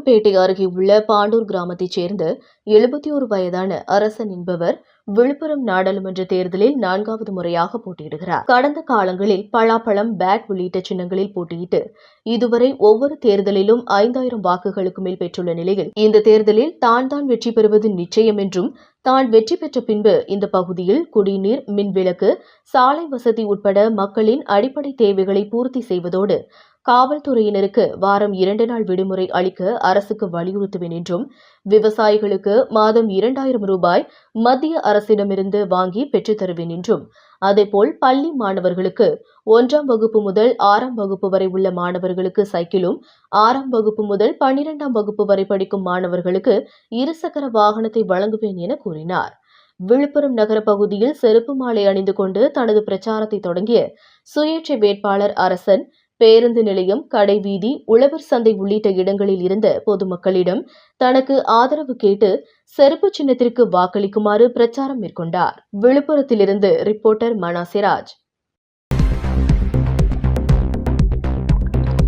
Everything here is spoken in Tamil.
உளுந்தூர்பேட்டை அருகே உள்ள பாண்டூர் கிராமத்தைச் சேர்ந்த 71 வயதான அரசன் என்பவர் விழுப்புரம் நாடாளுமன்ற தேர்தலில் 4வது முறையாக போட்டியிடுகிறார். கடந்த காலங்களில் பலாப்பழம், பேட் உள்ளிட்ட சின்னங்களில் போட்டியிட்டு இதுவரை ஒவ்வொரு தேர்தலிலும் 5000 வாக்குகளுக்கு மேல் பெற்றுள்ள நிலையில் இந்த தேர்தலில் தான் வெற்றி பெறுவது நிச்சயம் என்றும் தான் வெற்றி பெற்ற பின்பு இந்த பகுதியில் குடிநீர், மின்விளக்கு, சாலை வசதி உட்பட மக்களின் அடிப்படை தேவைகளை பூர்த்தி செய்வதோடு காவல்துறையினருக்கு வாரம் 2 நாள் விடுமுறை அளிக்க அரசுக்கு வலியுறுத்துவேன் என்றும், விவசாயிகளுக்கு மாதம் 2000 ரூபாய் மத்திய அரசிடமிருந்து வாங்கி பெற்றுத் தருவேன் என்றும், அதேபோல் பள்ளி மாணவர்களுக்கு 1ஆம் வகுப்பு முதல் 6ஆம் வகுப்பு வரை உள்ள மாணவர்களுக்கு சைக்கிளும், 6ஆம் வகுப்பு முதல் 12ஆம் வகுப்பு வரை படிக்கும் மாணவர்களுக்கு இருசக்கர வாகனத்தை வழங்குவேன் என கூறினார். விழுப்புரம் நகர பகுதியில் செருப்பு மாலை அணிந்து கொண்டு தனது பிரச்சாரத்தை தொடங்கிய சுயேட்சை வேட்பாளர் அரசன் பேருந்து நிலையம், கடைவீதி, உழவர் சந்தை உள்ளிட்ட இடங்களில் இருந்த பொதுமக்களிடம் தனக்கு ஆதரவு கேட்டு செருப்பு சின்னத்திற்கு வாக்களிக்குமாறு பிரச்சாரம் மேற்கொண்டார். விழுப்புரத்திலிருந்து ரிப்போர்ட்டர் மனாசிராஜ்.